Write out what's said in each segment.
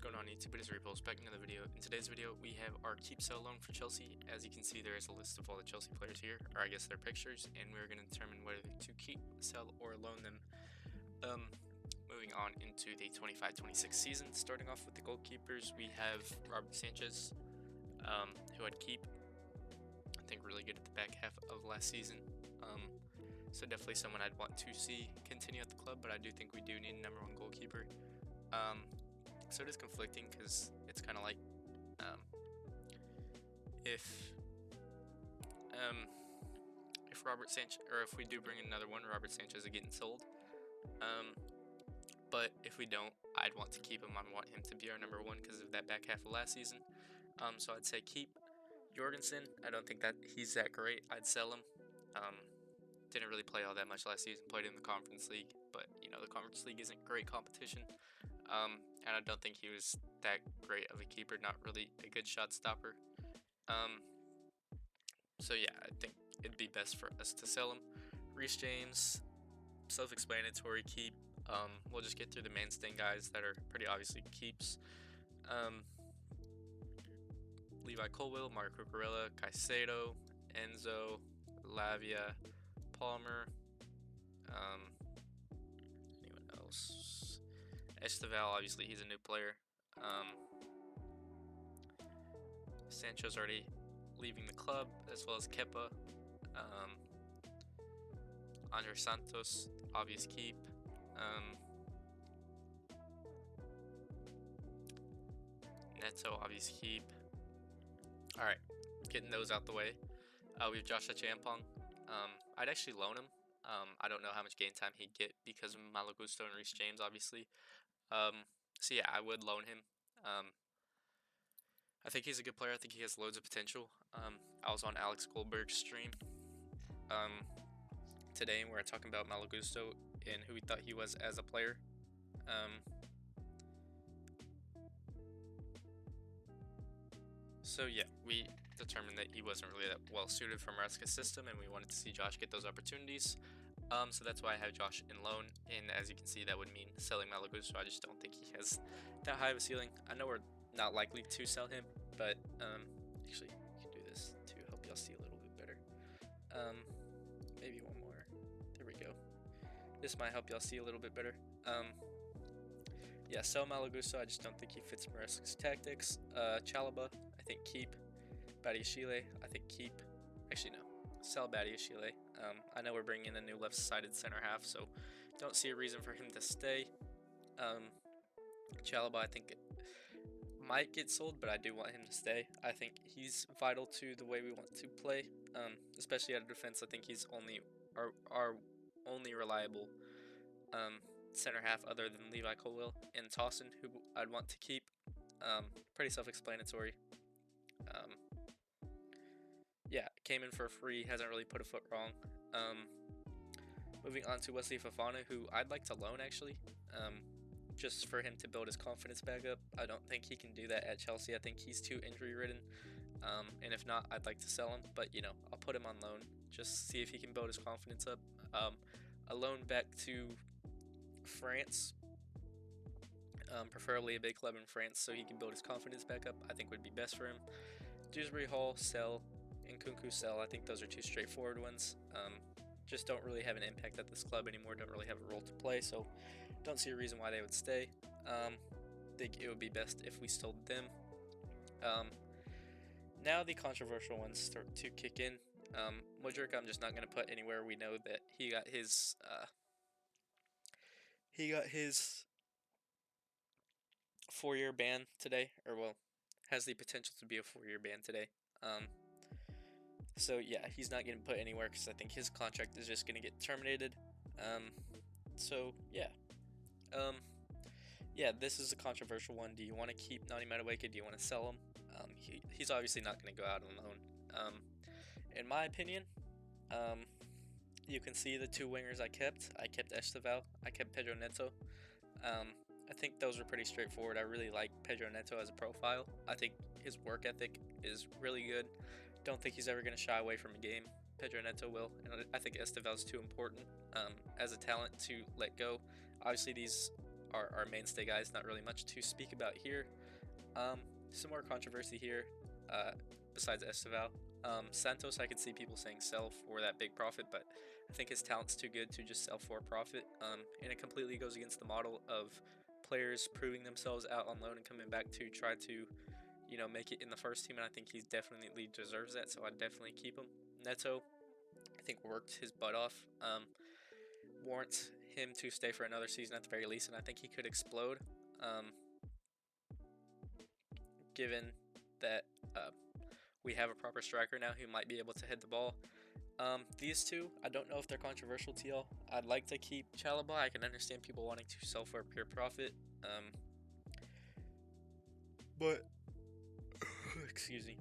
going on YouTube? It is Repulse back in another video. In today's video, we have our keep sell loan for Chelsea. As you can see, there is a list of all the Chelsea players here, or I guess their pictures, and we're going to determine whether to keep, sell, or loan them. Moving on into the 25-26 season, starting off with the goalkeepers, we have Robert Sanchez, who I'd keep. I think really good at the back half of last season. So definitely someone I'd want to see continue at the club, but I do think we do need a #1 goalkeeper. So it is conflicting because it's kind of like if Robert Sanchez, or if we do bring in another one, Robert Sanchez is getting sold. But if we don't, I'd want to keep him. I want him to be our #1 because of that back half of last season. So I'd say keep Jorgensen. I don't think that he's that great. I'd sell him. Didn't really play all that much last season. Played in the Conference League, but you know the Conference League isn't great competition. And I don't think he was that great of a keeper. Not really a good shot stopper. So yeah, I think it'd be best for us to sell him. Reece James, self-explanatory, keep. We'll just get through the mainstay guys that are pretty obviously keeps. Levi Colwill, Mario Cucurella, Caicedo, Enzo, Lavia, Palmer. Anyone else? Esteval, obviously he's a new player. Sancho's already leaving the club, as well as Kepa. Andre Santos, obvious keep. Neto, obvious keep. Alright, getting those out the way. We have Joshua Champong. I'd actually loan him. I don't know how much game time he'd get because of Malo Gusto and Reece James, obviously. So yeah, I would loan him. I think he's a good player. I think he has loads of potential. I was on Alex Goldberg's stream today, and we were talking about Malo Gusto and who we thought he was as a player. So yeah, we determined that he wasn't really that well suited for Maresca's system, and we wanted to see Josh get those opportunities. So that's why I have Josh in loan, and as you can see, that would mean selling Malo Gusto. I just don't think he has that high of a ceiling. I know we're not likely to sell him, but actually, we can do this to help y'all see a little bit better. Maybe one more. There we go. This might help y'all see a little bit better. Yeah, sell Malo Gusto. I just don't think he fits Maresca's tactics. Chalobah, I think keep. Badiashile, I think keep. Actually, no. Sell Badiashile. I know we're bringing in a new left-sided center half, so don't see a reason for him to stay. Chalobah, I think might get sold, but I do want him to stay. I think he's vital to the way we want to play, especially out of defense. I think he's our only reliable center half other than Levi Colwill and Tossin, who I'd want to keep. Pretty self-explanatory. Yeah, came in for free, hasn't really put a foot wrong. Moving on to Wesley Fofana, who I'd like to loan actually, just for him to build his confidence back up. I don't think he can do that at Chelsea. I think he's too injury ridden, and if not, I'd like to sell him, but you know, I'll put him on loan, just see if he can build his confidence up. A loan back to France, preferably a big club in France, so he can build his confidence back up, I think would be best for him. Dewsbury Hall, sell, and Nkunku, sell. I think those are two straightforward ones. Just don't really have an impact at this club anymore, don't really have a role to play, so don't see a reason why they would stay. Think it would be best if we sold them. Now the controversial ones start to kick in. Mudryk, I'm just not going to put anywhere. We know that he got his 4-year ban today, or well, has the potential to be a 4-year ban today. So yeah, he's not getting put anywhere because I think his contract is just going to get terminated. So yeah. Yeah, this is a controversial one. Do you want to keep Nani Madueke? Do you want to sell him? He's obviously not going to go out on loan. In my opinion, you can see the two wingers I kept. I kept Esteval. I kept Pedro Neto. I think those are pretty straightforward. I really like Pedro Neto as a profile. I think his work ethic is really good. Don't think he's ever going to shy away from a game. Pedro Neto will, and I think Esteval's too important as a talent to let go. Obviously, these our mainstay guys. Not really much to speak about here. Some more controversy here, besides Esteval. Santos, I could see people saying sell for that big profit, but I think his talent's too good to just sell for a profit. And it completely goes against the model of players proving themselves out on loan and coming back to try to, make it in the first team. And I think he definitely deserves that, so I'd definitely keep him. Neto, I think worked his butt off. Warrants him to stay for another season at the very least, and I think he could explode. Given that we have a proper striker now who might be able to hit the ball. These two, I don't know if they're controversial to y'all. I'd like to keep Chalobah. I can understand people wanting to sell for a pure profit. But excuse me.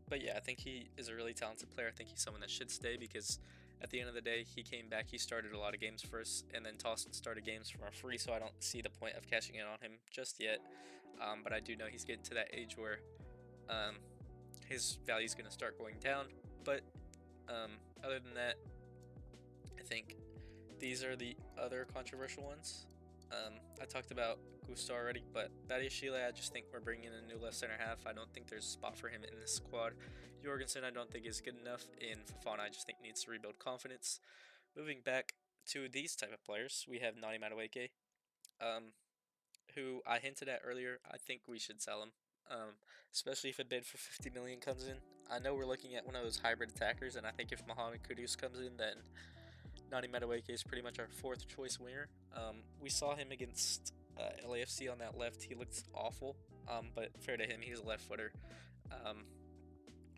But yeah, I think he is a really talented player. I think he's someone that should stay because at the end of the day, he came back, he started a lot of games for us, and then Tostin started games for free, so I don't see the point of cashing in on him just yet. But I do know he's getting to that age where his value is going to start going down. But other than that, I think these are the other controversial ones. I talked about Gusto already, but Badiashile, I just think we're bringing in a new left center half. I don't think there's a spot for him in this squad. Jorgensen, I don't think is good enough. In Fofana, I just think needs to rebuild confidence. Moving back to these type of players, we have Nani Madueke, who I hinted at earlier. I think we should sell him, especially if a bid for 50 million comes in. I know we're looking at one of those hybrid attackers, and I think if Mohamed Kudus comes in, then Nani Madueke is pretty much our fourth choice winger. We saw him against LAFC on that left. He looked awful, but fair to him, he's a left footer.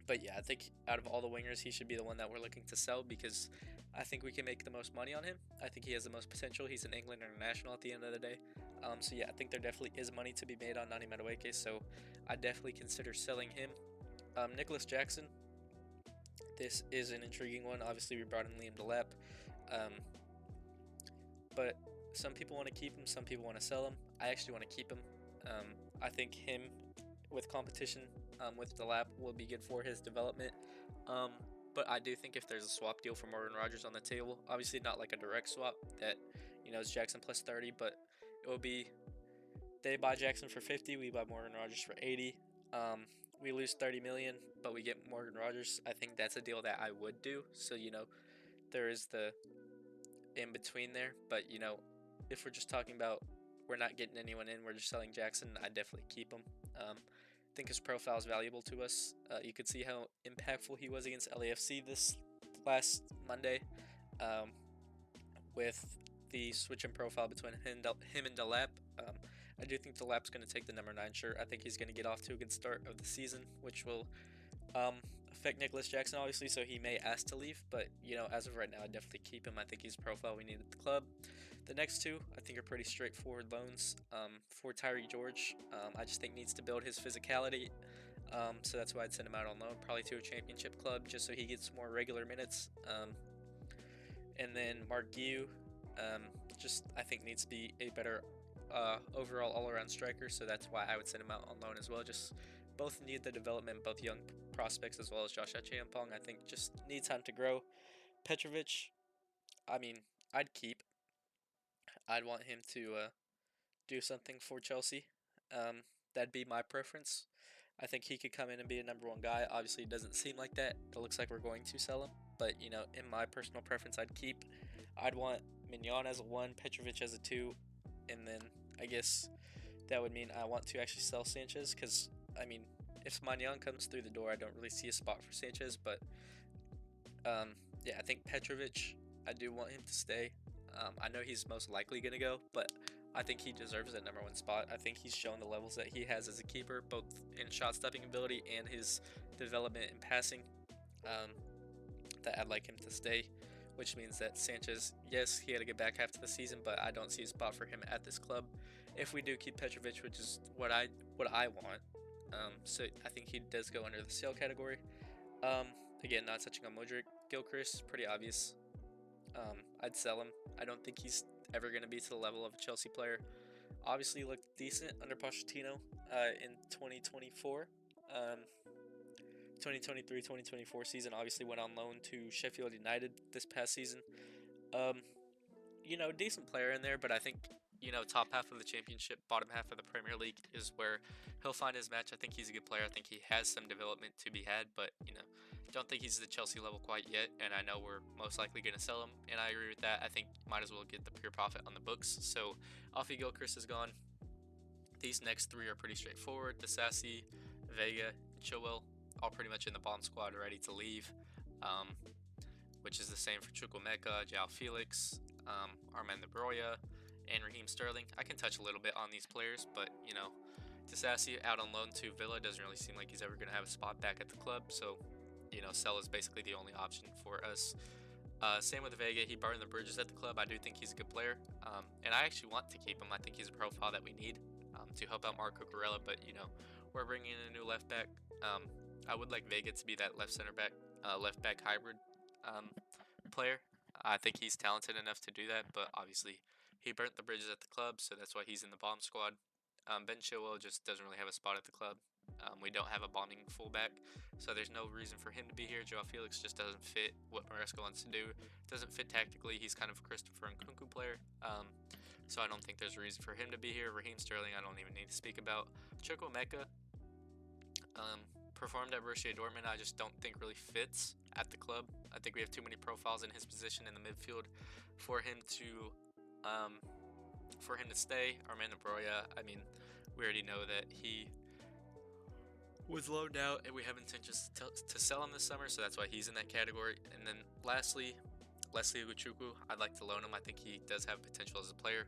But yeah, I think out of all the wingers, he should be the one that we're looking to sell because I think we can make the most money on him. I think he has the most potential. He's an England international at the end of the day. So yeah, I think there definitely is money to be made on Nani Madueke, so I definitely consider selling him. Nicholas Jackson, this is an intriguing one. Obviously, we brought in Liam Delap, but some people want to keep him, some people want to sell him. I actually want to keep him. I think him with competition with Delap will be good for his development. But I do think if there's a swap deal for Morgan Rogers on the table, obviously not like a direct swap that is Jackson plus 30, but it will be they buy Jackson for 50, we buy Morgan Rogers for 80. We lose 30 million, but we get Morgan Rogers. I think that's a deal that I would do. So there is the in between there, but if we're just talking about we're not getting anyone in, we're just selling Jackson, I definitely keep him. I think his profile is valuable to us. You could see how impactful he was against LAFC this last Monday, with the switch in profile between him and Delap. I do think Delap's going to take the number 9 shirt. I think he's going to get off to a good start of the season, which will affect Nicholas Jackson, obviously, so he may ask to leave. But, as of right now, I'd definitely keep him. I think he's a profile we need at the club. The next two, I think, are pretty straightforward loans. For Tyree George, I just think needs to build his physicality. So that's why I'd send him out on loan, probably to a championship club, just so he gets more regular minutes. And then Mark Guiu, just I think needs to be a better overall all-around striker, so that's why I would send him out on loan as well. Just both need the development, both young prospects as well as Josh Achampong. I think just need time to grow. Petrovic, I mean, I'd keep. I'd want him to do something for Chelsea. That'd be my preference. I think he could come in and be a number 1 guy. Obviously, it doesn't seem like that. It looks like we're going to sell him. But, in my personal preference, I'd keep. I'd want Mignon as a 1, Petrovic as a 2, and then I guess that would mean I want to actually sell Sanchez because, if Mignon comes through the door, I don't really see a spot for Sanchez. But, yeah, I think Petrovic, I do want him to stay. I know he's most likely going to go, but I think he deserves that number 1 spot. I think he's shown the levels that he has as a keeper, both in shot-stopping ability and his development in passing, that I'd like him to stay, which means that Sanchez, yes, he had a good back half to the season, but I don't see a spot for him at this club. If we do keep Petrovic, which is what I want, so I think he does go under the sale category. Again, not touching on Modric. Gilchrist, pretty obvious. I'd sell him. I don't think he's ever going to be to the level of a Chelsea player. Obviously looked decent under Pochettino in 2024. 2023-2024 season, obviously went on loan to Sheffield United this past season. Decent player in there, but I think top half of the championship, bottom half of the Premier League is where he'll find his match. I think he's a good player. I think he has some development to be had, but don't think he's the Chelsea level quite yet. And I know we're most likely going to sell him, and I agree with that. I think might as well get the pure profit on the books. So Alfie Gilchrist is gone. These next three are pretty straightforward. Disasi, Vega, Chilwell, all pretty much in the bomb squad, ready to leave. Which is the same for Chukwuemeka, João Felix, Armand Broja, and Raheem Sterling. I can touch a little bit on these players, but Disasi out on loan to Villa doesn't really seem like he's ever going to have a spot back at the club. So, sell is basically the only option for us. Same with Vega. He burned the bridges at the club. I do think he's a good player, and I actually want to keep him. I think he's a profile that we need to help out Marco Corella. But we're bringing in a new left back. I would like Vega to be that left back hybrid player. I think he's talented enough to do that, but obviously he burnt the bridges at the club, so that's why he's in the bomb squad. Ben Chilwell just doesn't really have a spot at the club. We don't have a bombing fullback, so there's no reason for him to be here. João Felix just doesn't fit what Maresca wants to do. Doesn't fit tactically. He's kind of a Christopher Nkunku player, so I don't think there's a reason for him to be here. Raheem Sterling, I don't even need to speak about. Chukwuemeka performed at Borussia Dortmund. I just don't think really fits at the club. I think we have too many profiles in his position in the midfield for him to stay. Armando Broja, I mean, we already know that he was loaned out, and we have intentions to sell him this summer, so that's why he's in that category. And then lastly, Leslie Ugochukwu, I'd like to loan him. I think he does have potential as a player.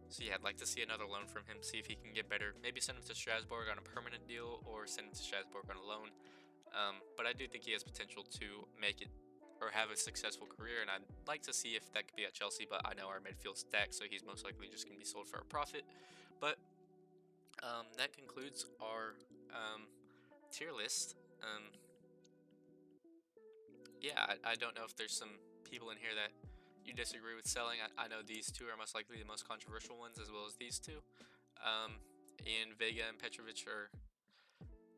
So yeah, I'd like to see another loan from him, see if he can get better. Maybe send him to Strasbourg on a permanent deal, or send him to Strasbourg on a loan. But I do think he has potential to make it or have a successful career, and I'd like to see if that could be at Chelsea, but I know our midfield's stacked, so he's most likely just going to be sold for a profit. But that concludes our tier list. Yeah, I don't know if there's some people in here that you disagree with selling. I know these two are most likely the most controversial ones, as well as these two. And Vega and Petrovic are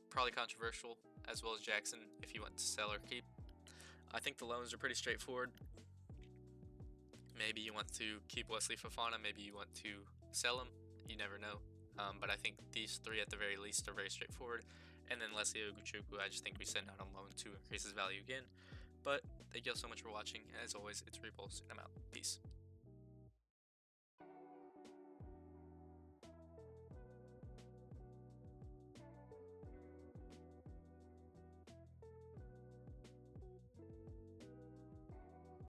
probably controversial, as well as Jackson if you want to sell or keep. I think the loans are pretty straightforward. Maybe you want to keep Wesley Fofana, maybe you want to sell him, you never know. But I think these three at the very least are very straightforward. And then Leslie Ugochukwu, I just think we send out on loan to increase his value again. But thank you all so much for watching. As always, it's Repulse, and I'm out. Peace.